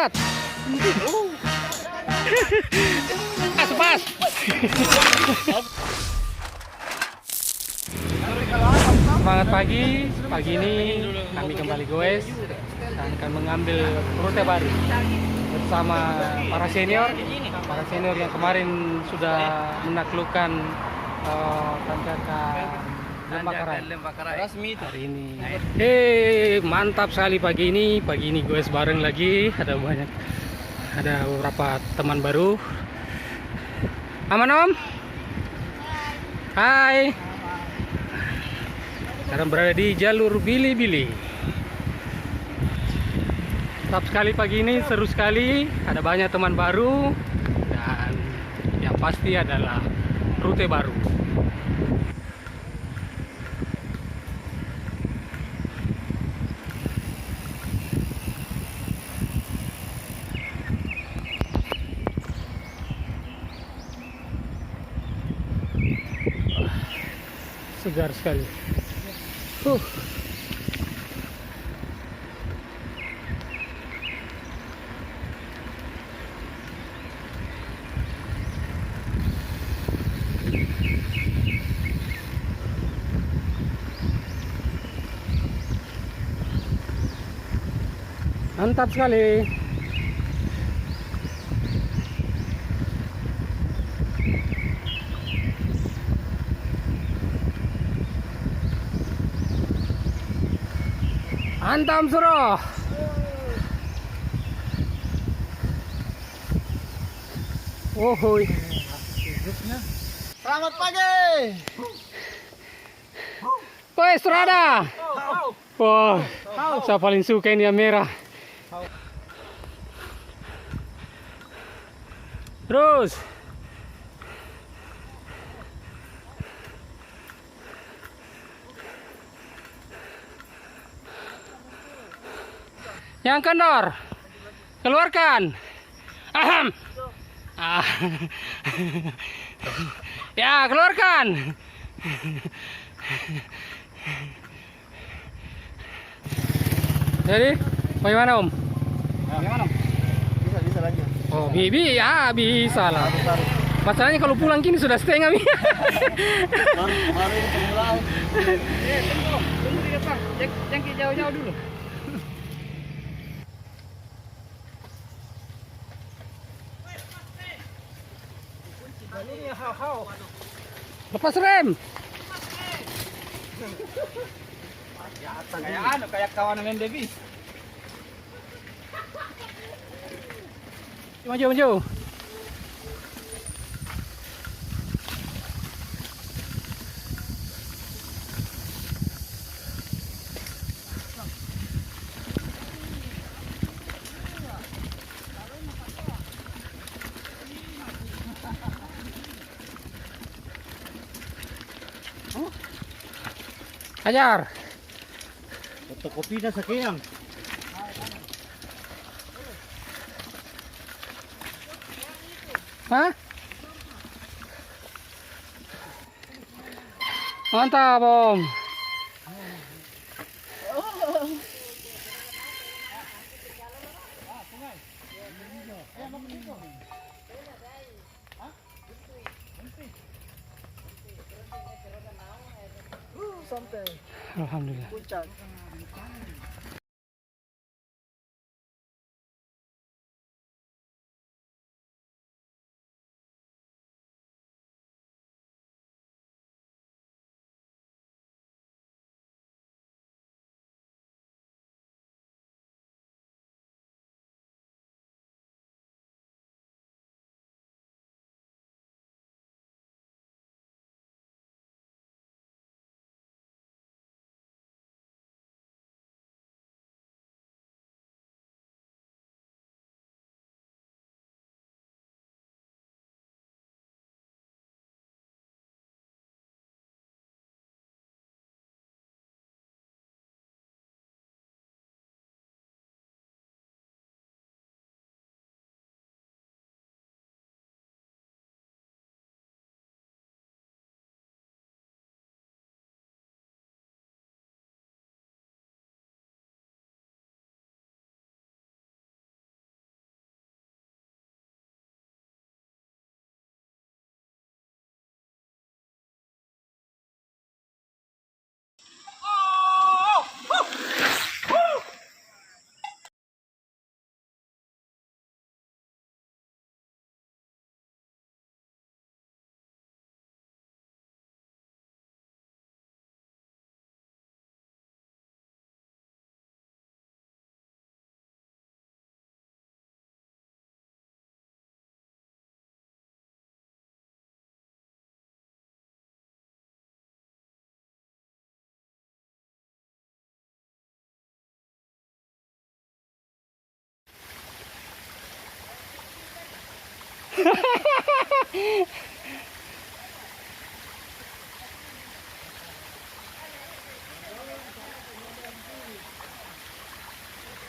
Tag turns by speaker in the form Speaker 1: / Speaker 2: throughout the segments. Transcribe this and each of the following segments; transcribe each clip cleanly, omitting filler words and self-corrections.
Speaker 1: cepat. Pas. Semangat pagi ini kami kembali goes dan akan mengambil rute baru bersama para senior yang kemarin sudah menaklukkan tanjakan Lembakarai resmi hari ini. Mantap sekali pagi ini goes bareng lagi, ada beberapa teman baru. Aman Om? Hai. Sekarang berada di jalur Bili-Bili. Mantap sekali pagi ini, seru sekali. Ada banyak teman baru dan yang pasti adalah rute baru. Segar sekali. Mantap sekali. Antam suruh. Wohoi.
Speaker 2: Selamat pagi.
Speaker 1: Woi, Strada. Wah, saya paling suka ini yang merah. Terus. Yang kendor. Keluarkan. Aham. Ya, keluarkan. Jadi, bagaimana Om?
Speaker 2: Gimana? Bisa lanjut.
Speaker 1: Oh, bisa lah. Masalahnya kalau pulang kini sudah setengah.
Speaker 2: Baru ini pemula. Tunggu di depan. Jangkit jauh-jauh dulu.
Speaker 1: Lepas rem.
Speaker 2: Kayak kawan main Davis.
Speaker 1: Maju. Ajar.
Speaker 2: Fotokopi na sa kiyang.
Speaker 1: Hah? Mantap Om. Alhamdulillah.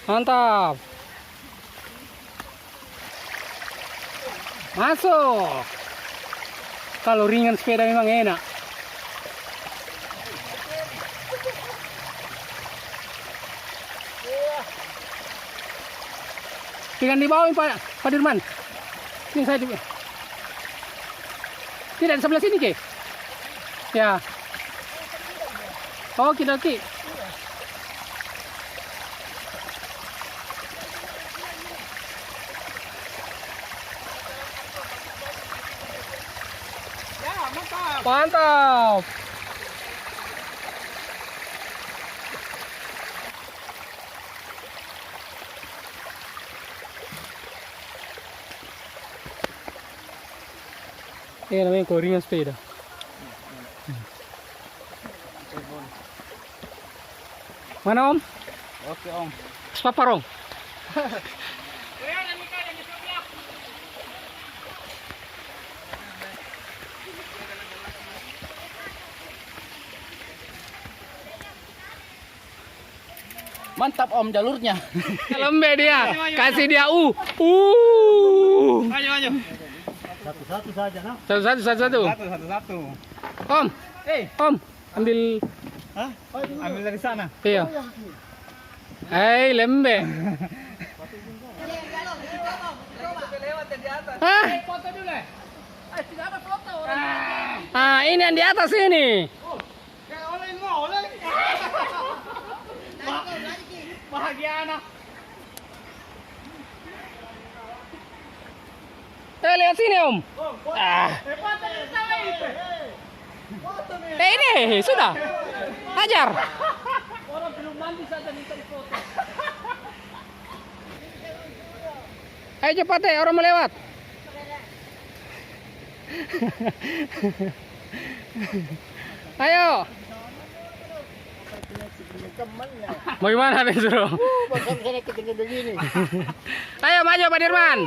Speaker 1: Mantap. Masuk. Kalau ringan sepeda memang enak. Jangan dibawa Pak Dirman. Ini saya juga. Tidak di sebelah sini, Ki? Ya. Oh, kita Ki.
Speaker 2: Ya, mantap.
Speaker 1: Mantap. Ini namanya koringan sepeda. Mana Om?
Speaker 2: Oke, Om.
Speaker 1: Sepaparong.
Speaker 2: Mantap, Om, jalurnya.
Speaker 1: Lembek dia. Kasih dia
Speaker 2: Maju, maju.
Speaker 3: Satu-satu saja, nah.
Speaker 1: Satu.
Speaker 2: Satu.
Speaker 1: Om, Om, ambil.
Speaker 2: Hah? Ambil dari sana.
Speaker 1: Iya. Lembek. Hah?
Speaker 2: Foto dulu. Tidak ada foto.
Speaker 1: Ah, ini yang di atas ini.
Speaker 2: Oleh. Bahagia anak.
Speaker 1: Lihat sini Om. Ini sudah. Hajar.
Speaker 2: Orang belum mandi saja minta foto.
Speaker 1: Ayo cepat deh, orang melewat. Ayo. Bagaimana nih suruh? Ayo maju Pak Dirman.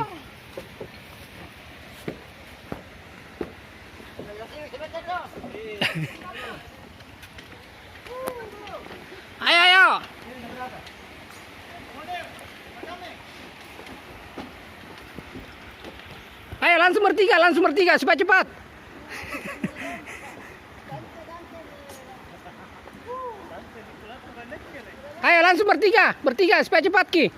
Speaker 1: Ayo. Ayo langsung bertiga supaya cepat. Ayo langsung bertiga supaya cepat Ki.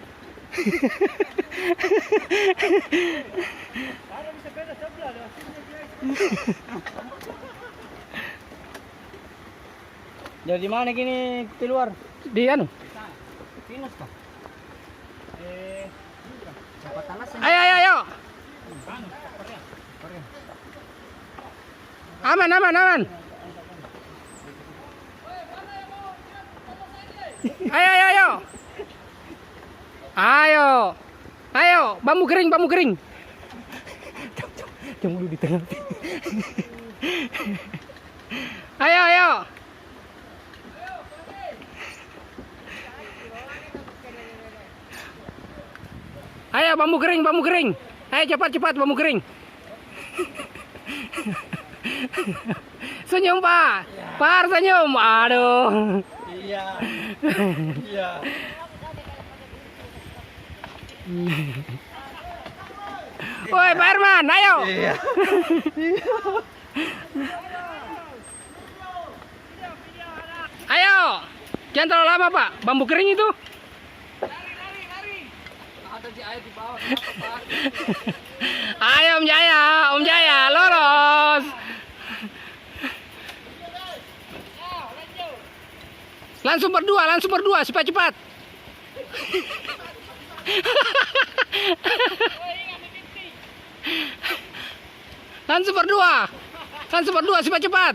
Speaker 2: Jadi mana gini keluar?
Speaker 1: Di anu.
Speaker 2: Pinus kah?
Speaker 1: Ayo. Aman. Ayo, bambu kering. Jangan dulu di tengah. Ayo. Ayo bambu kering. Ayo cepat bambu kering. Senyum Pak. Par senyum. Aduh.
Speaker 2: Iya.
Speaker 1: Woi Pak Herman, ayo.
Speaker 2: Iya.
Speaker 1: Ayo. Jangan terlalu lama Pak. Bambu kering itu.
Speaker 2: Lari. Ada di air di bawah.
Speaker 1: Ayo Om Jaya, lolos. Langsung berdua supaya cepat. Langsung berdua supaya cepat.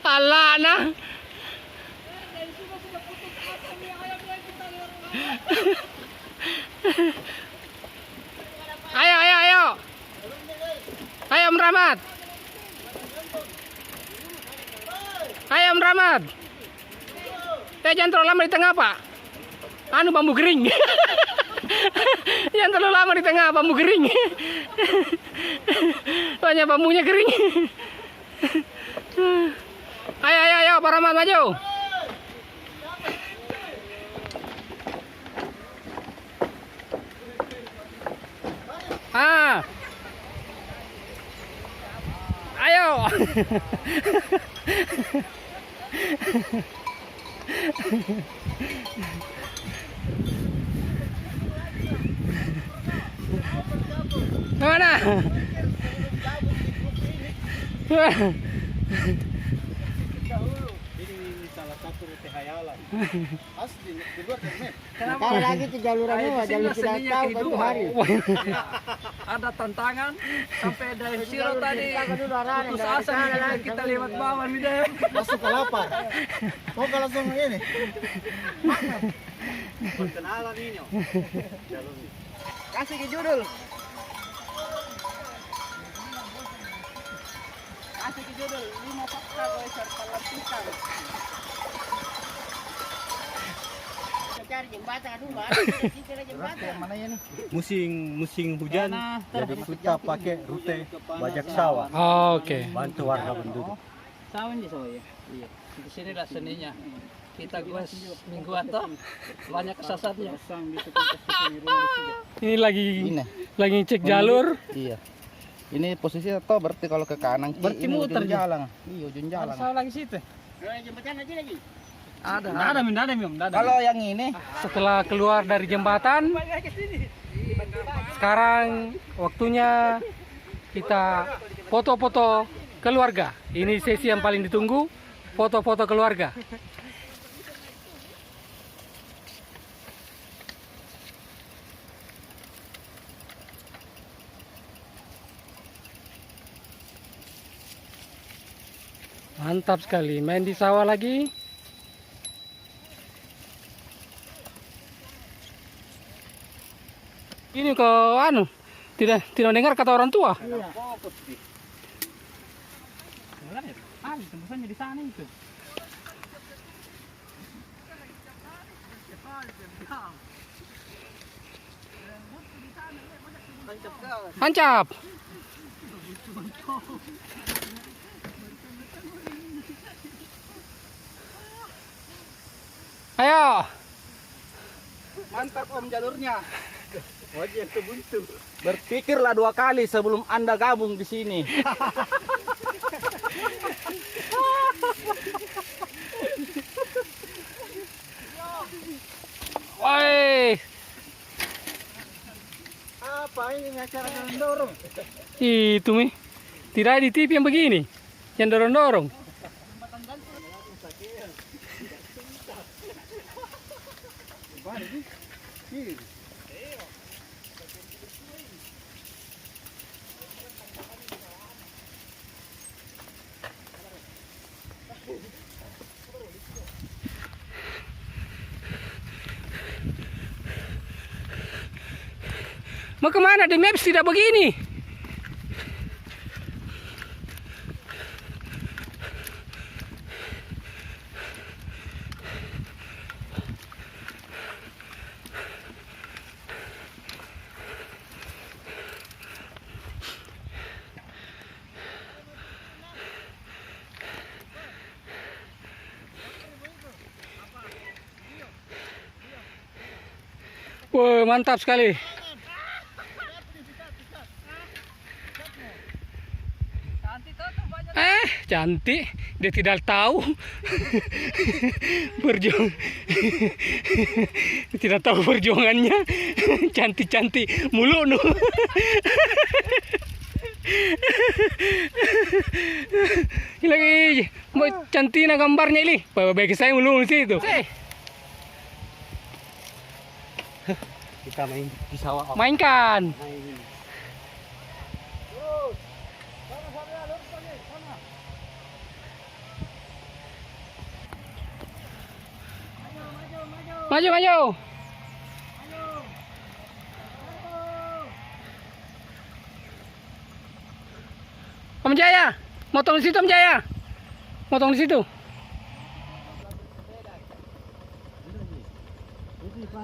Speaker 1: Alah nah. Ayo. Ayo Om Rahmat. Ayam Ramad. Jangan terlalu lama di tengah, Pak. Anu bambu kering. Jangan terlalu lama di tengah bambu kering. Banyak bambunya kering. Ayo, Pak Ramad maju. Ayo. Mana?
Speaker 3: Ini salah satu rute hayalan. Asli, dibuat Met.
Speaker 2: Kalau lagi itu jalurannya jalur tidak tahu satu hari.
Speaker 4: Ada tantangan sampai dari Siro tadi putus asa nih, kita lewat bawah nih deh.
Speaker 3: Masuk ke lapar. Mau ke langsung ini. Perkenalan ini.
Speaker 4: Kasih ke judul. Kasih ke judul 5 fakta Goiser Pelantikan.
Speaker 2: Cari jembatan, aduh nggak ada jembatan.
Speaker 4: Mana ya nih?
Speaker 3: Musim hujan, jadi kita pakai rute bajak sawah.
Speaker 1: Oke.
Speaker 3: Bantu warga penduduk.
Speaker 4: Sawan di sawah ya. Iya. Di sini lah seninya. Kita goes minggu atau banyak kesasarnya.
Speaker 1: Ini lagi cek jalur.
Speaker 5: Iya. Ini posisinya toh berarti kalau ke kanan
Speaker 4: Berarti
Speaker 5: ini
Speaker 4: muter
Speaker 5: ujung
Speaker 4: dia.
Speaker 5: jalan. Iya, ujung jalan.
Speaker 4: Sawah lagi situ.
Speaker 2: Jembatan lagi.
Speaker 4: Ada.
Speaker 5: Kalau yang ini
Speaker 1: Setelah keluar dari jembatan, sekarang waktunya kita foto-foto keluarga. Ini sesi yang paling ditunggu, foto-foto keluarga. Mantap sekali, main di sawah lagi. Ini ke anu, tidak mendengar kata orang tua.
Speaker 4: Tembusannya di sana itu.
Speaker 1: Tancap. Ayo.
Speaker 5: mantap Om jalurnya. Wajib buntu. Berpikirlah 2 kali sebelum Anda gabung di sini.
Speaker 1: Woi.
Speaker 3: Apa ini acara dorong?
Speaker 1: Itu mi. Tidak di TV yang begini. Yang dorong-dorong. Mau kemana? Di Maps tidak begini. Wah, mantap sekali. Cantik, dia tidak tahu. Berjuang. Tidak tahu perjuangannya. Cantik-cantik mulu nu. Lagi mau cantik na gambarnya ini. Baik saya mulu sih itu.
Speaker 3: Kita main di sawah. Om.
Speaker 1: Mainkan. Maju, maju. Om Jaya, motong di situ Om Jaya. Motong di situ.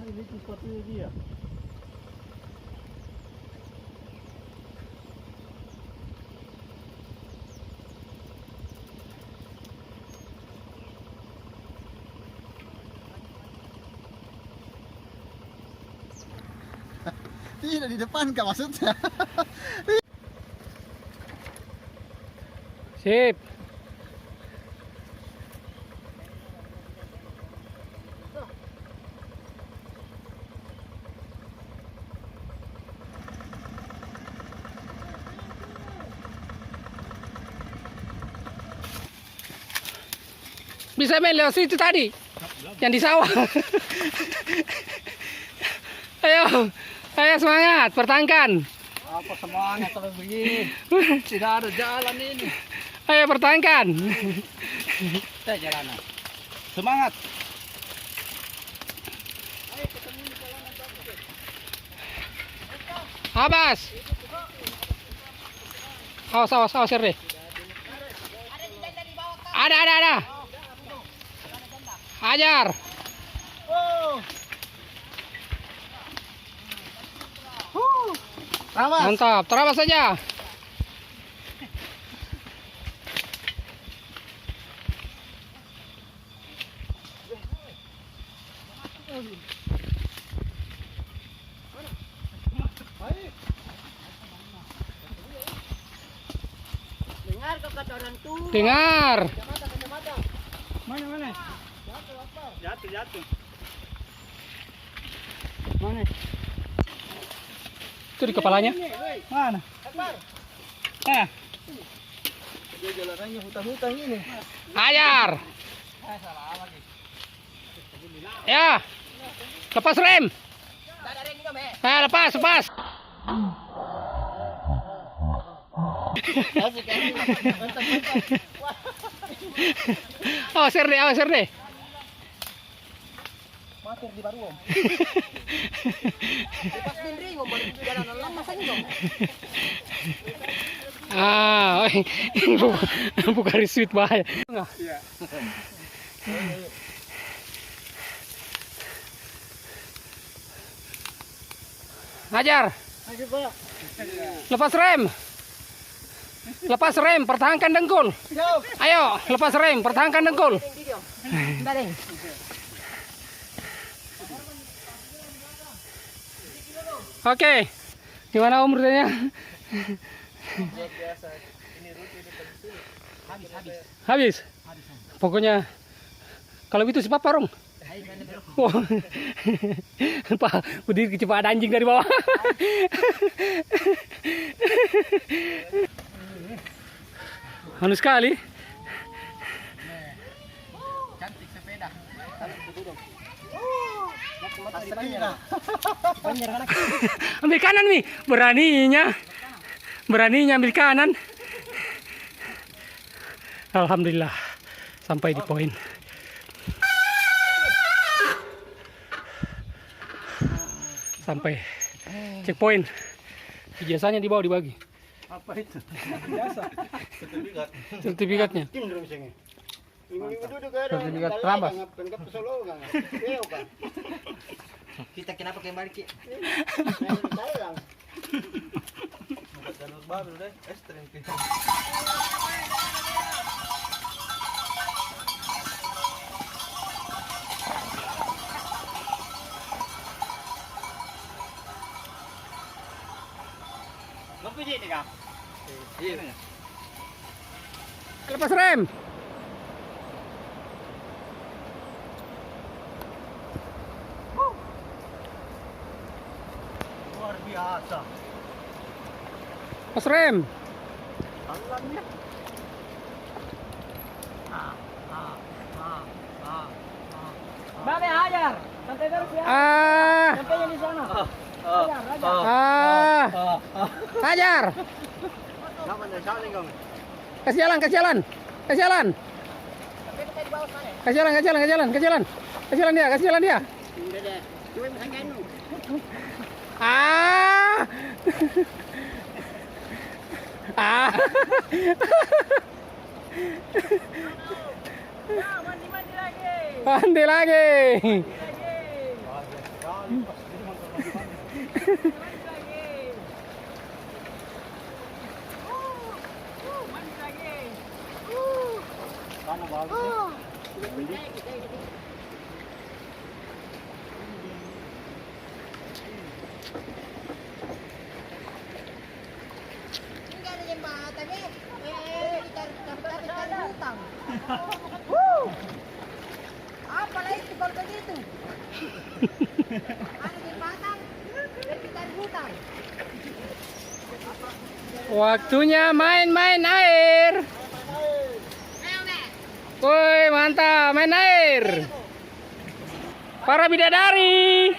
Speaker 3: Mari itu sepatunya dia. Tidak di depan kak maksudnya.
Speaker 1: Sip. Bisa main lewat situ tadi, yang di sawah. Ayo, ayo semangat, pertahankan.
Speaker 4: Apa semangat kalau begini? Tidak ada jalan ini.
Speaker 1: Ayo pertahankan.
Speaker 4: Kita jalan.
Speaker 5: Semangat.
Speaker 1: Abbas. Awas, awas, awas, deh. Ada. Hajar. Mantap, terabas saja.
Speaker 2: Dengar kau kata orang tua.
Speaker 1: Dengar.
Speaker 2: Kacamata.
Speaker 4: Mana?
Speaker 3: Jatuh.
Speaker 4: Mana?
Speaker 1: Itu di kepalanya.
Speaker 4: Mana?
Speaker 3: Dia jalanannya hutan-hutan ini.
Speaker 1: Hajar. Ya. Lepas rem. Lepas. Awas deh.
Speaker 2: Matur di baru om. Lepas dinding om baru jalan lama saja dong.
Speaker 1: Bukan resuit bahaya. Hajar. Lepas rem, pertahankan dengkul. Ayo, lepas rem, pertahankan dengkul. Oke. Gimana Om rutenya? Habis. Pokoknya kalau itu si Papa Rong. Wah. Pak, berdiri kecepat ada anjing dari bawah. Anu sekali.
Speaker 2: Cantik sepeda.
Speaker 1: Ambil kanan Mi, beraninya ambil kanan. Alhamdulillah sampai di poin. Sampai checkpoint. Ijazahnya dibawa dibagi.
Speaker 3: Apa itu? Biasa.
Speaker 1: Sertifikatnya.
Speaker 3: Sertifikat terabas.
Speaker 2: Kita kenapa kembali ki?
Speaker 3: Jalur baru deh, ekstrem.
Speaker 1: Lepas rem.
Speaker 3: Luar biasa.
Speaker 1: Lepas rem.
Speaker 3: Tangannya.
Speaker 2: Babe hajar. Sampai terus ya. Sampainya di sana.
Speaker 1: Hajar. Kasih jalan. Kasih jalan dia.
Speaker 2: Udah deh. Cuma misalkan lu.
Speaker 1: Mandi lagi.
Speaker 2: Apa lagi kalau begitu? Ada jembatan, kita hutang.
Speaker 1: Waktunya main-main air. Woi, mantap, main air. Para bidadari.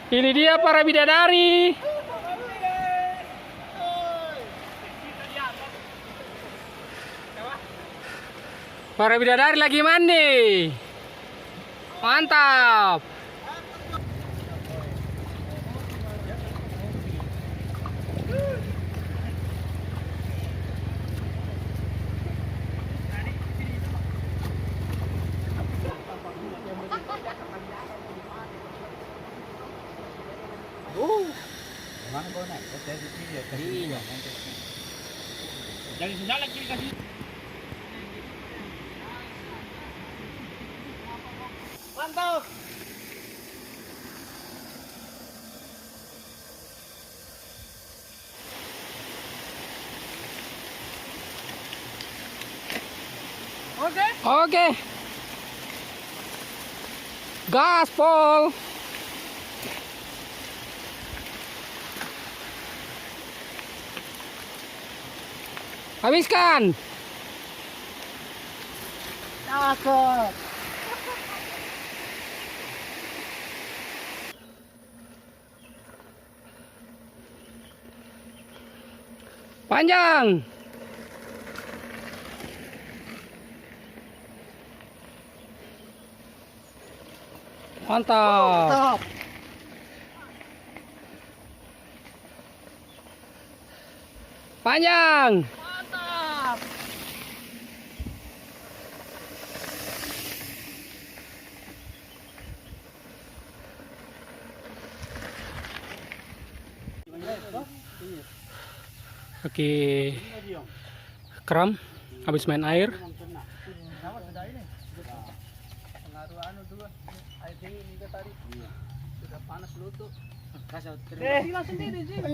Speaker 1: Ini dia para bidadari. Para bidadari lagi mandi. Mantap.
Speaker 2: Mantap.
Speaker 1: Oke. Gaspol. Habiskan.
Speaker 2: Cakep.
Speaker 1: Panjang. Mantap.
Speaker 2: Stop.
Speaker 1: Panjang.
Speaker 2: Mantap.
Speaker 1: Oke. Kram habis main air.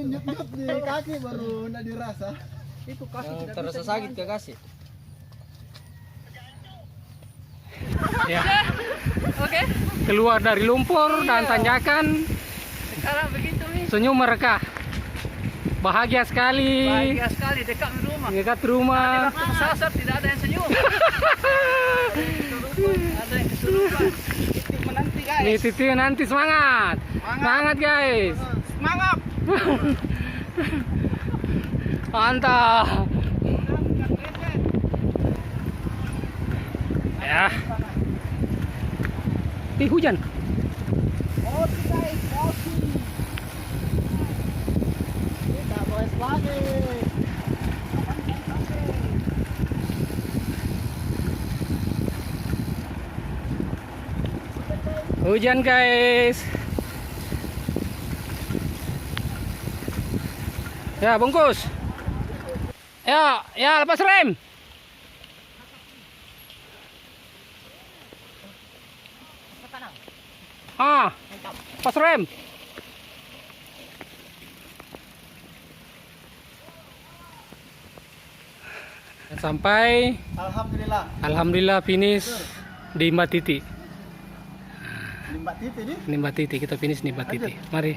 Speaker 3: Nyut-nyut di kaki baru nggak dirasa.
Speaker 4: Terasa sakit ke kasih.
Speaker 1: Ya. Keluar dari lumpur dan tanjakan.
Speaker 2: Sekarang begitu nih.
Speaker 1: Senyum mereka. Bahagia sekali.
Speaker 2: Bahagia sekali dekat rumah.
Speaker 1: Dekat rumah.
Speaker 2: Waktu kesasar tidak ada yang senyum. Ada yang kesurupan. Itu menanti guys.
Speaker 1: Nih Titi nanti semangat. Semangat guys.
Speaker 2: Semangat.
Speaker 1: Mantap. Ya. Ih, hujan.
Speaker 2: Oke guys, oke. Kita boys lagi.
Speaker 1: Hujan guys. Ya, bungkus. Ya, lepas rem. Lepas rem. Sampai Alhamdulillah finish di Mbak Titi.
Speaker 3: Mbak Titi nih.
Speaker 1: Ini Mbak Titi, kita finish nih Mbak Titi. Mari.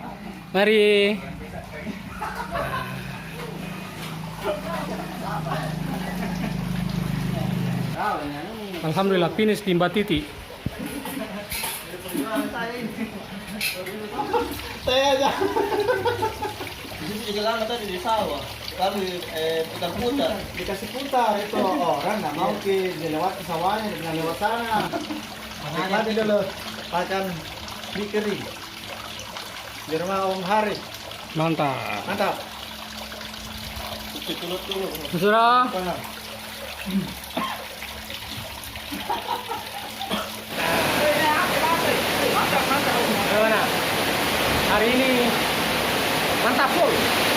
Speaker 1: Alhamdulillah finish di Mbak Titi.
Speaker 3: Saya aja.
Speaker 5: Di jalan tadi di sawah. Kami putar-putar.
Speaker 3: Dikasih putar itu orang nggak mau dilewat ke sawahnya dengan lewat sana. Nanti dulu akan dikering. Di rumah Om Hari.
Speaker 1: Mantap.
Speaker 3: Mantap.
Speaker 1: Sudah.
Speaker 3: Apa?
Speaker 1: hari ini mantap full.